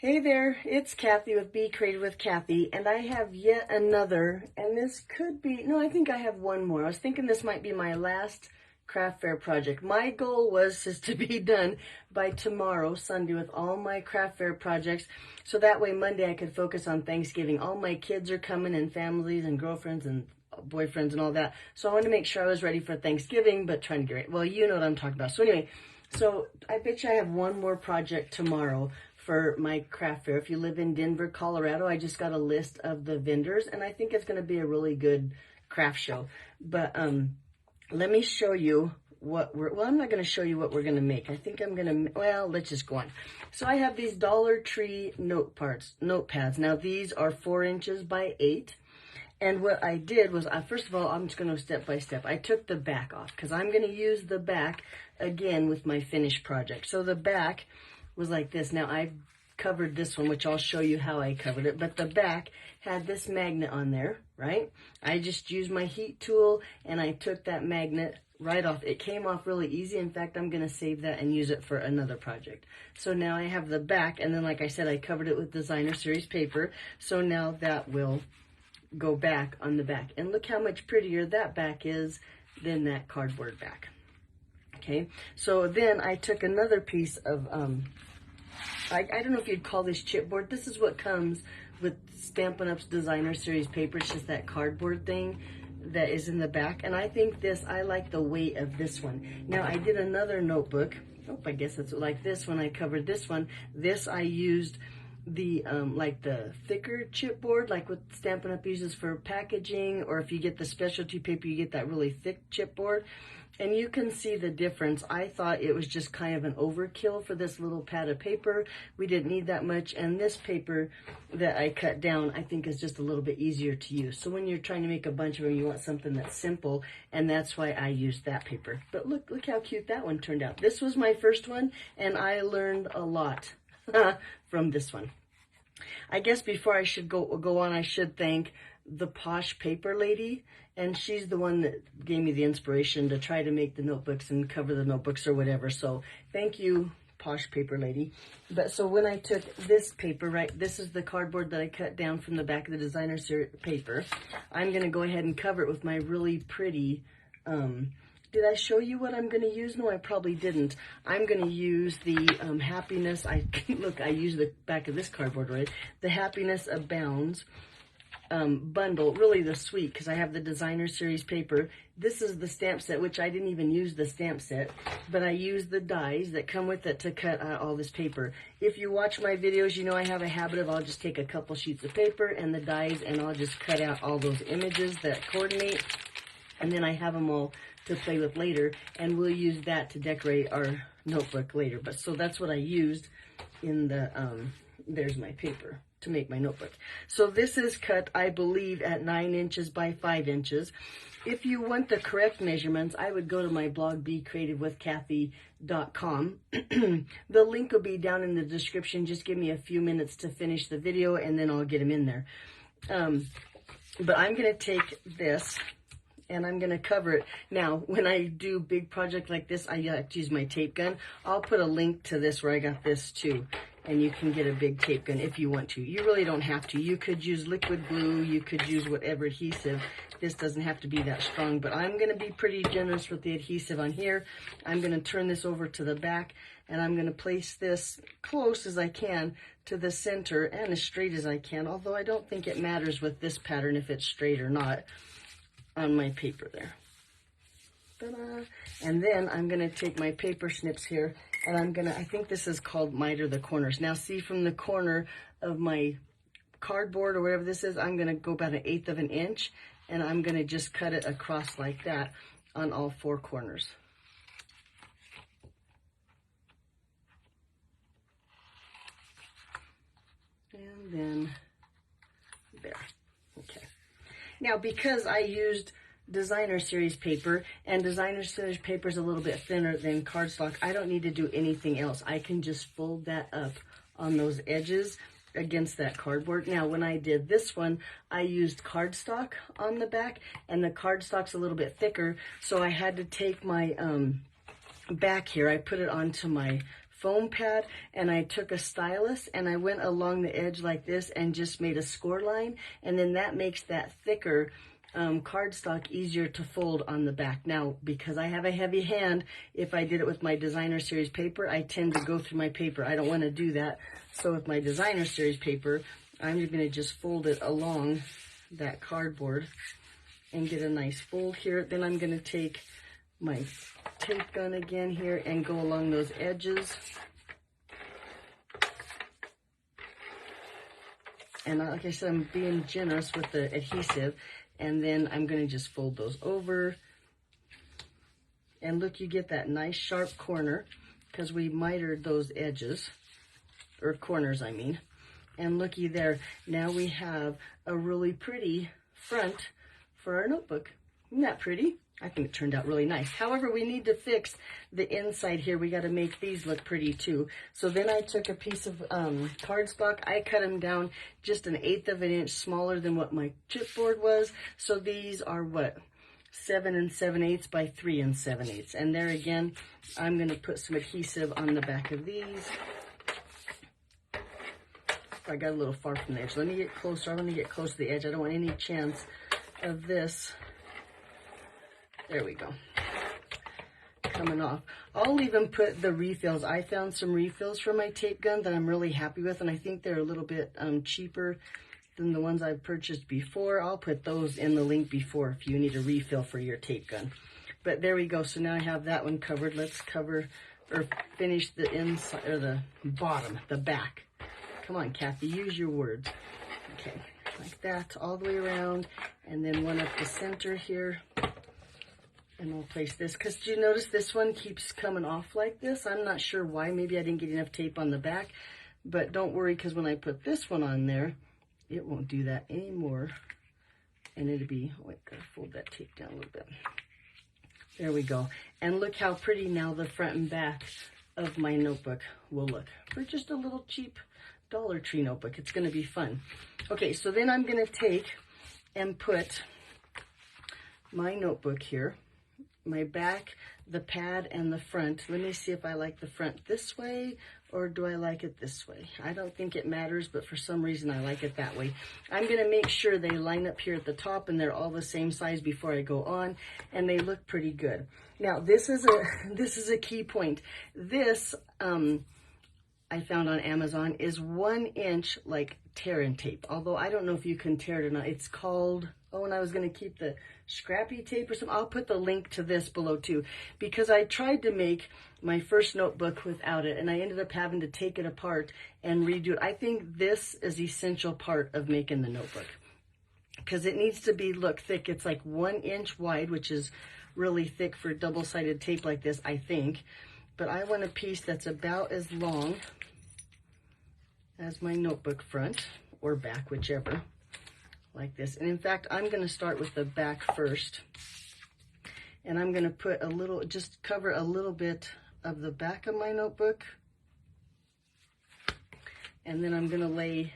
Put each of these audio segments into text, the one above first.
Hey there, it's Kathy with Be Creative with Kathy, and I have yet another, and this could be, no, I think I have one more. I was thinking this might be my last craft fair project. My goal was just to be done by tomorrow, Sunday, with all my craft fair projects, so that way Monday I could focus on Thanksgiving. All my kids are coming, and families and girlfriends and boyfriends and all that, so I wanted to make sure I was ready for Thanksgiving, but trying to get ready. Well, you know what I'm talking about. So anyway, so I bet you I have one more project tomorrow for my craft fair. If you live in Denver, Colorado, I just got a list of the vendors, and I think it's going to be a really good craft show. But let me show you what I'm not going to show you what we're going to make. I think I'm going to, well, let's just go on. So I have these Dollar Tree notepads. Now these are 4 inches by 8. And what I did was, first of all, I'm just going to go step by step. I took the back off because I'm going to use the back again with my finished project. So the back was like this. Now I've covered this one, which I'll show you how I covered it, but the back had this magnet on there, right? I just used my heat tool and I took that magnet right off. It came off really easy. In fact, I'm going to save that and use it for another project. So now I have the back, and then like I said, I covered it with designer series paper. So now that will go back on the back. And look how much prettier that back is than that cardboard back. Okay, so then I took another piece of, I don't know if you'd call this chipboard. This is what comes with Stampin' Up's designer series paper. It's just that cardboard thing that is in the back. And I think this, I like the weight of this one. Now I did another notebook. Oh, I guess it's like this when I covered this one. This I used the like the thicker chipboard, like what Stampin' Up uses for packaging, or if you get the specialty paper, you get that really thick chipboard. And you can see the difference. I thought it was just kind of an overkill for this little pad of paper. We didn't need that much. And this paper that I cut down, I think is just a little bit easier to use. So when you're trying to make a bunch of them, you want something that's simple. And that's why I used that paper. But look how cute that one turned out. This was my first one, and I learned a lot from this one. I guess before I should go on, I should thank the Posh Paper Lady, and she's the one that gave me the inspiration to try to make the notebooks and cover the notebooks or whatever. So thank you, Posh Paper Lady. But so when I took this paper, right, this is the cardboard that I cut down from the back of the designer paper. I'm going to go ahead and cover it with my really pretty, did I show you what I'm going to use? No, I probably didn't. I'm going to use the Happiness, look, I used the back of this cardboard, right? The Happiness Abounds bundle, really the sweet, because I have the designer series paper. This is the stamp set, which I didn't even use the stamp set, but I used the dies that come with it to cut out all this paper. If you watch my videos, you know I have a habit of I'll just take a couple sheets of paper and the dies, and I'll just cut out all those images that coordinate, and then I have them all to play with later, and we'll use that to decorate our notebook later. But so that's what I used in the, there's my paper to make my notebook. So this is cut, I believe, at 9 inches by 5 inches. If you want the correct measurements, I would go to my blog, becreativewithkathy.com. The link will be down in the description. Just give me a few minutes to finish the video, and then I'll get them in there. But I'm going to take this, and I'm going to cover it. Now, when I do big project like this, I like to use my tape gun. I'll put a link to this where I got this too. And you can get a big tape gun if you want to. You really don't have to. You could use liquid glue. You could use whatever adhesive. This doesn't have to be that strong, but I'm going to be pretty generous with the adhesive on here. I'm going to turn this over to the back, and I'm going to place this close as I can to the center and as straight as I can, although I don't think it matters with this pattern if it's straight or not on my paper there. Ta-da. And then I'm going to take my paper snips here, and I'm going to, I think this is called miter the corners. Now see, from the corner of my cardboard or whatever this is, I'm going to go about 1/8 of an inch, and I'm going to just cut it across like that on all 4 corners. And then there. Okay. Now, because I used designer series paper, and designer series paper is a little bit thinner than cardstock, I don't need to do anything else. I can just fold that up on those edges against that cardboard. Now, when I did this one, I used cardstock on the back, and the cardstock's a little bit thicker, so I had to take my back here, I put it onto my foam pad, and I took a stylus and I went along the edge like this and just made a score line, and then that makes that thicker cardstock easier to fold on the back. Now, because I have a heavy hand, if I did it with my Designer Series paper, I tend to go through my paper. I don't want to do that. So with my Designer Series paper, I'm going to just fold it along that cardboard and get a nice fold here. Then I'm going to take my tape gun again here and go along those edges. And like I said, I'm being generous with the adhesive. And then I'm going to just fold those over. And look, you get that nice sharp corner because we mitered those edges, or corners, I mean. And looky there, now we have a really pretty front for our notebook. Isn't that pretty? I think it turned out really nice. However, we need to fix the inside here. We got to make these look pretty too. So then I took a piece of cardstock. I cut them down just 1/8 of an inch smaller than what my chipboard was. So these are what? 7 7/8 by 3 7/8. And there again, I'm going to put some adhesive on the back of these. I got a little far from the edge. Let me get closer. I want to get close to the edge. I don't want any chance of this. There we go. Coming off. I'll even put the refills. I found some refills for my tape gun that I'm really happy with, and I think they're a little bit cheaper than the ones I've purchased before. I'll put those in the link before if you need a refill for your tape gun. But there we go. So now I have that one covered. Let's cover or finish the inside or the bottom, the back. Come on, Kathy, use your words. Okay, like that all the way around, and then one up the center here. And we'll place this, because do you notice this one keeps coming off like this? I'm not sure why. Maybe I didn't get enough tape on the back, but don't worry, because when I put this one on there, it won't do that anymore. And it'll be, oh, wait, gotta fold that tape down a little bit. There we go. And look how pretty now the front and back of my notebook will look for just a little cheap Dollar Tree notebook. It's going to be fun. Okay, so then I'm going to take and put my notebook here, my back, the pad, and the front. Let me see if I like the front this way or do I like it this way. I don't think it matters, but for some reason I like it that way. I'm going to make sure they line up here at the top and they're all the same size before I go on, and they look pretty good. Now this is a key point. This I found on Amazon is 1 inch like tear-in tape. Although I don't know if you can tear it or not. It's called, oh, and I was going to keep the scrappy tape or something. I'll put the link to this below too, because I tried to make my first notebook without it and I ended up having to take it apart and redo it. I think this is the essential part of making the notebook because it needs to be, look, thick. It's like 1 inch wide, which is really thick for double-sided tape like this, I think. But I want a piece that's about as long as my notebook front or back, whichever, like this. And in fact, I'm going to start with the back first. And I'm going to put a little, just cover a little bit of the back of my notebook. And then I'm going to lay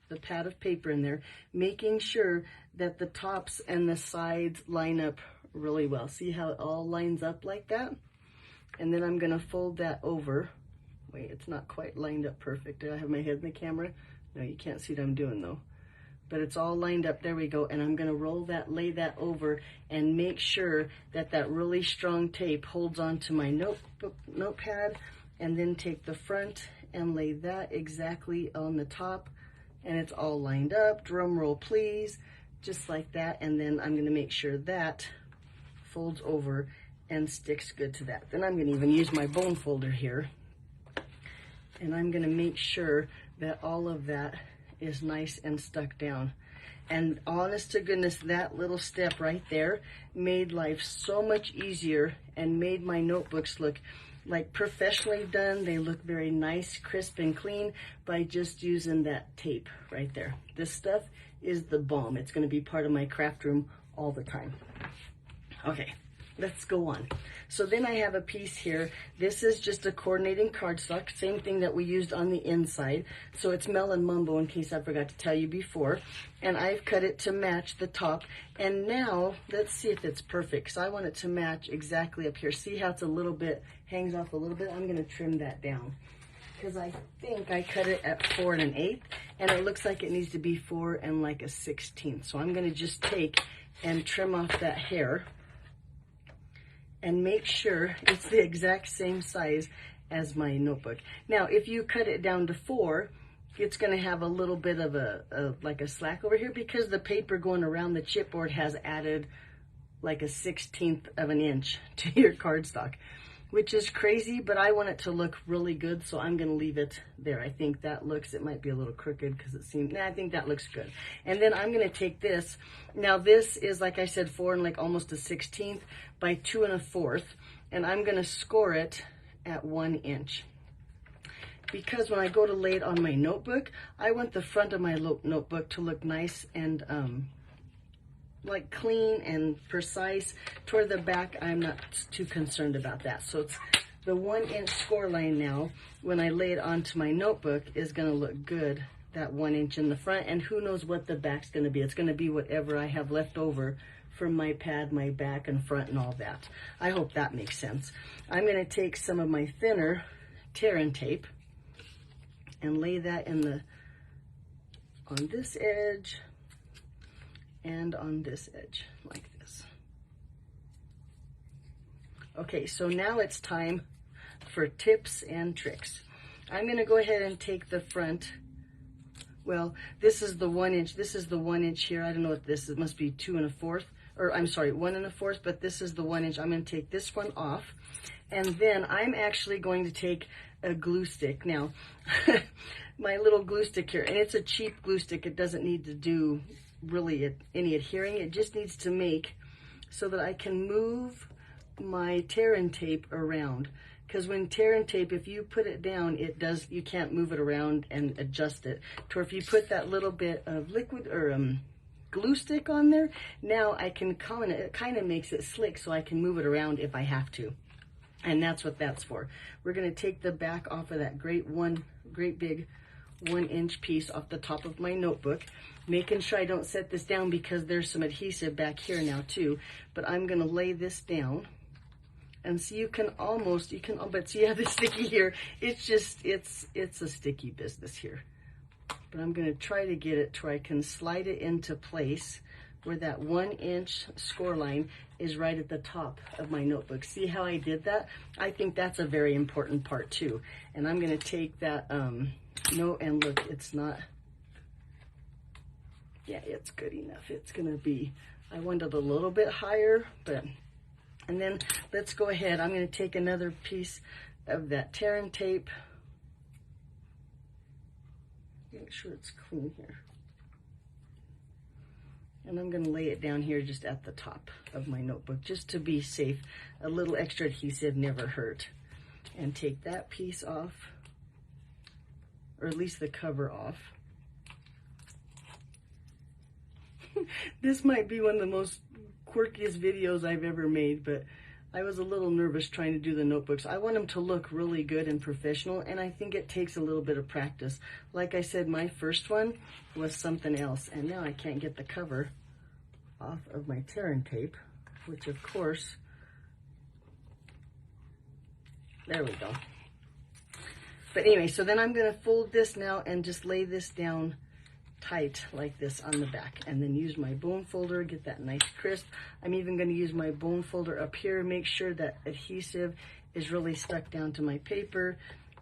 the pad of paper in there, making sure that the tops and the sides line up really well. See how it all lines up like that? And then I'm going to fold that over. Wait, it's not quite lined up perfect. Did I have my head in the camera? No, you can't see what I'm doing though. But it's all lined up. There we go. And I'm going to roll that, lay that over, and make sure that that really strong tape holds onto my notepad. And then take the front and lay that exactly on the top. And it's all lined up. Drum roll, please. Just like that. And then I'm going to make sure that folds over and sticks good to that. Then I'm going to even use my bone folder here. And I'm going to make sure that all of that is nice and stuck down. And honest to goodness, that little step right there made life so much easier and made my notebooks look like professionally done. They look very nice, crisp, and clean by just using that tape right there. This stuff is the bomb. It's going to be part of my craft room all the time. Okay. let's go on. So then I have a piece here. This is just a coordinating cardstock, same thing that we used on the inside. So it's Melon Mumbo, in case I forgot to tell you before. And I've cut it to match the top. And now let's see if it's perfect, because I want it to match exactly up here. See how it's a little bit, hangs off a little bit? I'm gonna trim that down, because I think I cut it at 4 1/8, and it looks like it needs to be 4 1/16. So I'm gonna just take and trim off that hair and make sure it's the exact same size as my notebook. Now, if you cut it down to 4, it's gonna have a little bit of like a slack over here, because the paper going around the chipboard has added like a 1/16 of an inch to your cardstock, which is crazy, but I want it to look really good, so I'm gonna leave it there. I think that looks, it might be a little crooked because it seems, I think that looks good. And then I'm gonna take this. Now this is, like I said, 4 and like almost a 1/16 by 2 1/4, and I'm gonna score it at 1 inch. Because when I go to lay it on my notebook, I want the front of my notebook to look nice and like clean and precise. Toward the back, I'm not too concerned about that. So it's the 1 inch score line now, when I lay it onto my notebook, is gonna look good, that 1 inch in the front, and who knows what the back's gonna be. It's gonna be whatever I have left over from my pad, my back and front and all that. I hope that makes sense. I'm gonna take some of my thinner tear and tape and lay that in the, on this edge, and on this edge, like this. Okay, so now it's time for tips and tricks. I'm gonna go ahead and take the front, well, this is the 1 inch, this is the 1 inch here. I don't know what this is, it must be 2 1/4, or I'm sorry, 1 1/4, but this is the 1 inch. I'm gonna take this one off, and then I'm actually going to take a glue stick. Now, my little glue stick here, and it's a cheap glue stick. It doesn't need to do really any adhering. It just needs to make so that I can move my tear and tape around, because when tear and tape, if you put it down, it does, you can't move it around and adjust it. To if you put that little bit of liquid or glue stick on there, now I can it kind of makes it slick, so I can move it around if I have to. And that's what that's for. We're going to take the back off of that great big 1 inch piece off the top of my notebook, making sure I don't set this down because there's some adhesive back here now too. But I'm going to lay this down, and see, you can, but see, you have the sticky here. It's just, it's a sticky business here. But I'm going to try to get it to where I can slide it into place where that 1 inch score line is right at the top of my notebook. See how I did that? I think that's a very important part too. And I'm going to take that, no, and look, it's not, yeah, it's good enough. It's going to be, I wanted a little bit higher, but, and then let's go ahead. I'm going to take another piece of that tear and tape. Make sure it's clean here. And I'm going to lay it down here just at the top of my notebook, just to be safe. A little extra adhesive never hurt. And take that piece off, or at least the cover off. This might be one of the most quirkiest videos I've ever made, but I was a little nervous trying to do the notebooks. I want them to look really good and professional, and I think it takes a little bit of practice. Like I said, my first one was something else, and now I can't get the cover off of my tear and tape, which of course, there we go. But anyway, so then I'm going to fold this now and just lay this down tight like this on the back, and then use my bone folder, get that nice crisp. I'm even going to use my bone folder up here, make sure that adhesive is really stuck down to my paper,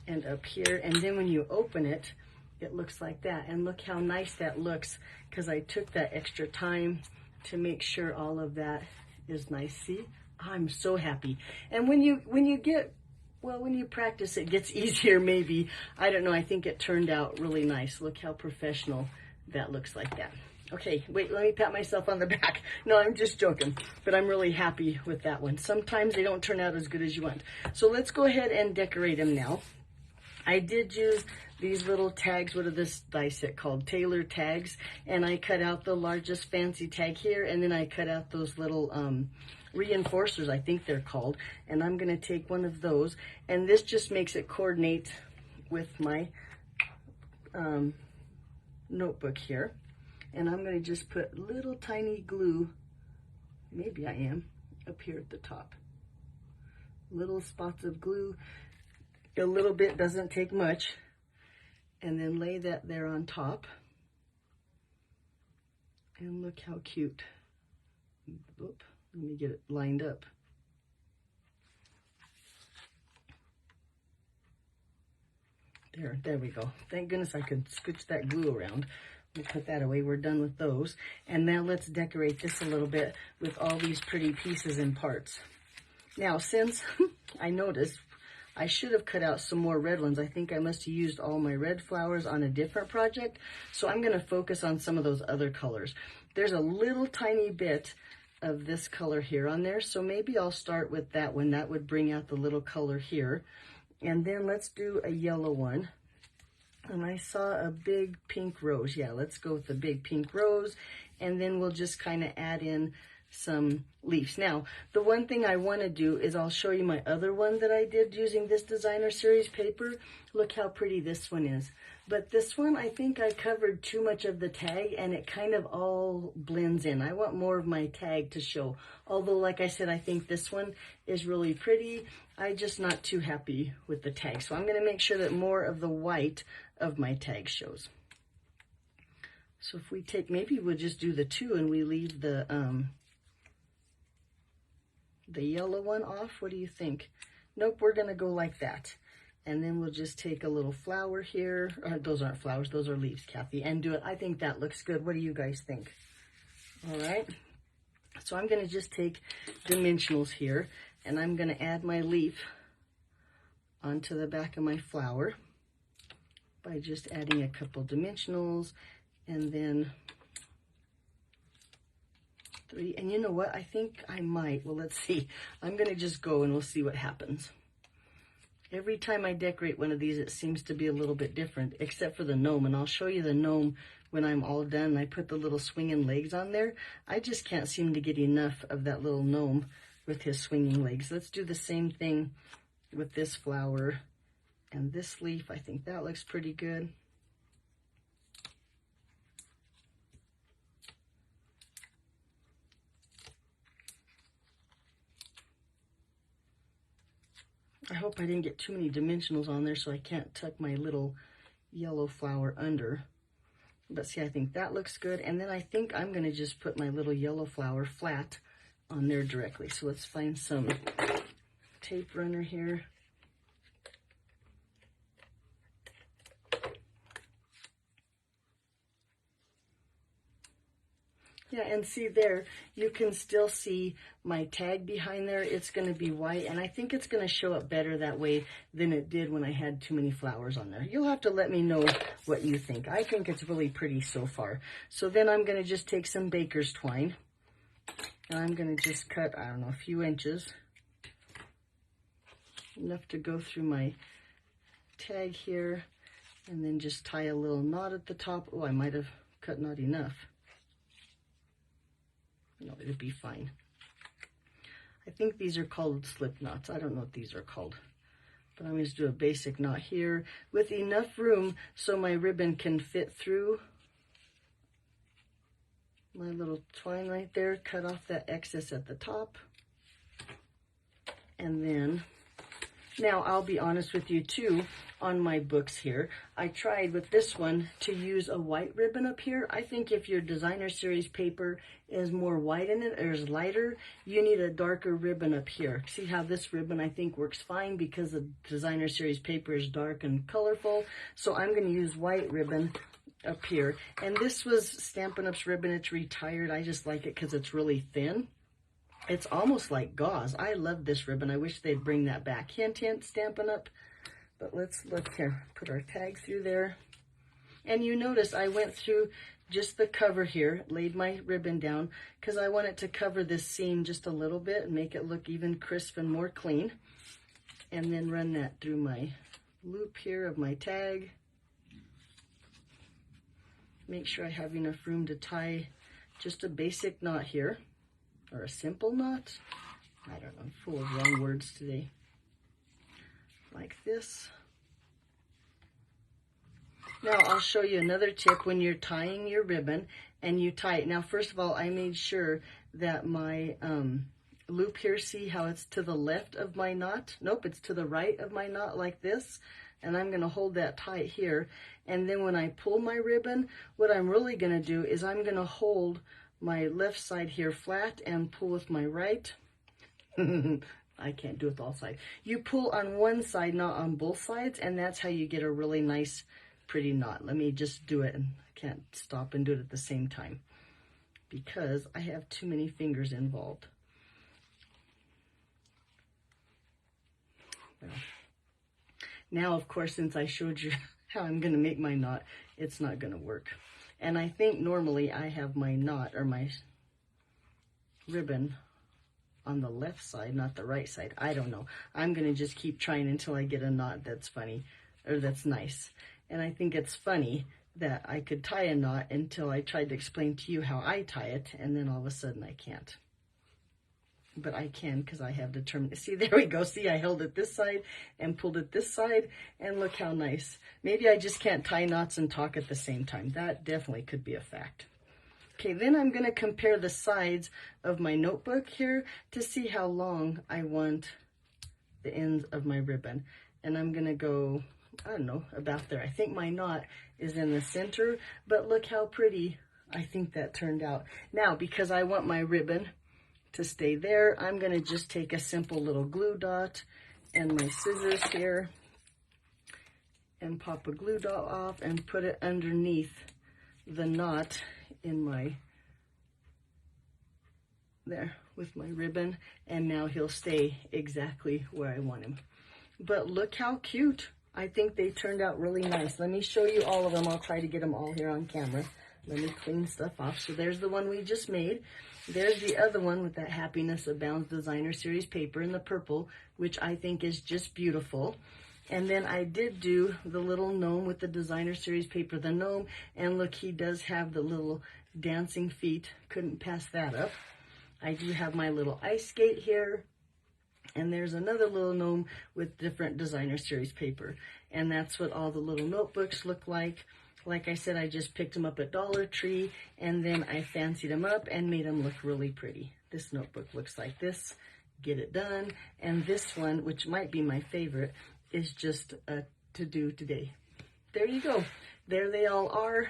and up here. And then when you open it, it looks like that. And look how nice that looks, because I took that extra time to make sure all of that is nice. See, I'm so happy. And when you get, well, when you practice, it gets easier maybe. I don't know, I think it turned out really nice. Look how professional that looks like that. Okay, wait, let me pat myself on the back. No, I'm just joking, but I'm really happy with that one. Sometimes they don't turn out as good as you want. So let's go ahead and decorate them now. I did use these little tags. What are this die set called? Taylor tags. And I cut out the largest fancy tag here, and then I cut out those little reinforcers, I think they're called. And I'm going to take one of those, and this just makes it coordinate with my notebook here. And I'm going to just put little tiny glue, maybe I am, up here at the top. Little spots of glue, a little bit, doesn't take much. And then lay that there on top. And look how cute. Oop, let me get it lined up. There we go. Thank goodness I could scooch that glue around. We'll put that away. We're done with those. And now let's decorate this a little bit with all these pretty pieces and parts. Now, since I noticed I should have cut out some more red ones. I think I must have used all my red flowers on a different project. So I'm going to focus on some of those other colors. There's a little tiny bit of this color here on there. So maybe I'll start with that one. That would bring out the little color here. And then let's do a yellow one. And I saw a big pink rose. Yeah, let's go with the big pink rose. And then we'll just kind of add in some leaves. Now, the one thing I want to do is I'll show you my other one that I did using this designer series paper. Look how pretty this one is. But this one, I think I covered too much of the tag and it kind of all blends in. I want more of my tag to show. Although, like I said, I think this one is really pretty. I'm just not too happy with the tag. So I'm going to make sure that more of the white of my tag shows. So if we take, maybe we'll just do the two and we leave the yellow one off. What do you think? Nope, we're going to go like that. And then we'll just take a little flower here. Those aren't flowers, those are leaves, Kathy. And do it. I think that looks good. What do you guys think? All right. So I'm going to just take dimensionals here, and I'm going to add my leaf onto the back of my flower by just adding a couple dimensionals, and then 3. And you know what? I think I might. Well, let's see. I'm going to just go and we'll see what happens. Every time I decorate one of these, it seems to be a little bit different, except for the gnome. And I'll show you the gnome when I'm all done. I put the little swinging legs on there. I just can't seem to get enough of that little gnome with his swinging legs. Let's do the same thing with this flower and this leaf. I think that looks pretty good. I hope I didn't get too many dimensionals on there so I can't tuck my little yellow flower under. But see, I think that looks good. And then I think I'm going to just put my little yellow flower flat on there directly. So let's find some tape runner here. Yeah, and see there, you can still see my tag behind there. It's going to be white, and I think it's going to show up better that way than it did when I had too many flowers on there. You'll have to let me know what you think. I think it's really pretty so far. So then I'm going to just take some baker's twine, and I'm going to just cut, I don't know, a few inches, enough to go through my tag here, and then just tie a little knot at the top. Oh, I might have cut not enough. No, it'll be fine. I think these are called slip knots. I don't know what these are called. But I'm going to do a basic knot here with enough room so my ribbon can fit through my little twine right there. Cut off that excess at the top. And then, now I'll be honest with you too, on my books here, I tried with this one to use a white ribbon up here. I think if your designer series paper is more white in it or is lighter, you need a darker ribbon up here. See how this ribbon I think works fine because the designer series paper is dark and colorful. So I'm going to use white ribbon up here. And this was Stampin' Up's ribbon. It's retired. I just like it because it's really thin. It's almost like gauze. I love this ribbon. I wish they'd bring that back. Hint, hint, Stampin' Up. But let's look here. Put our tag through there. And you notice I went through just the cover here, laid my ribbon down, because I want it to cover this seam just a little bit and make it look even crisp and more clean. And then run that through my loop here of my tag. Make sure I have enough room to tie just a basic knot here, or a simple knot. I don't know, I'm full of wrong words today. Like this. Now I'll show you another tip when you're tying your ribbon and you tie it. Now first of all, I made sure that my loop here, see how it's to the left of my knot? Nope, it's to the right of my knot like this. And I'm going to hold that tight here. And then when I pull my ribbon, what I'm really going to do is I'm going to hold my left side here flat and pull with my right. I can't do it with all sides. You pull on one side, not on both sides, and that's how you get a really nice, pretty knot. Let me just do it. I can't stop and do it at the same time because I have too many fingers involved. Well, now, of course, since I showed you how I'm going to make my knot, it's not going to work. And I think normally I have my knot or my ribbon on the left side, not the right side. I don't know. I'm going to just keep trying until I get a knot that's funny or that's nice. And I think it's funny that I could tie a knot until I tried to explain to you how I tie it, and then all of a sudden I can't. But I can because I have determined. See, there we go. See, I held it this side and pulled it this side, and look how nice. Maybe I just can't tie knots and talk at the same time. That definitely could be a fact. Okay, then I'm going to compare the sides of my notebook here to see how long I want the ends of my ribbon. And I'm going to go, I don't know, about there. I think my knot is in the center, but look how pretty I think that turned out. Now, because I want my ribbon to stay there, I'm going to just take a simple little glue dot and my scissors here and pop a glue dot off and put it underneath the knot in my, there, with my ribbon, and now he'll stay exactly where I want him. But look how cute. I think they turned out really nice. Let me show you all of them. I'll try to get them all here on camera. Let me clean stuff off. So there's the one we just made. There's the other one with that Happiness Abounds Designer Series paper in the purple, which I think is just beautiful. And then I did do the little gnome with the Designer Series paper, the gnome. And look, he does have the little dancing feet. Couldn't pass that up. I do have my little ice skate here. And there's another little gnome with different Designer Series paper. And that's what all the little notebooks look like. Like I said, I just picked them up at Dollar Tree, and then I fancied them up and made them look really pretty. This notebook looks like this. Get it done. And this one, which might be my favorite, is just a to-do today. There you go. There they all are.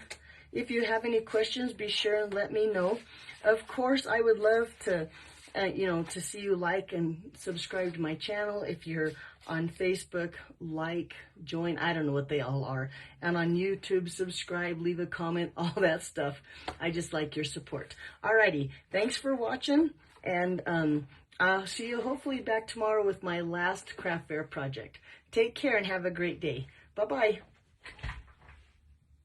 If you have any questions, be sure and let me know. Of course, I would love to to see you like and subscribe to my channel. If you're on Facebook, like, join, I don't know what they all are. And on YouTube, subscribe, leave a comment, all that stuff. I just like your support. Alrighty, thanks for watching, and I'll see you hopefully back tomorrow with my last craft fair project. Take care and have a great day. Bye-bye.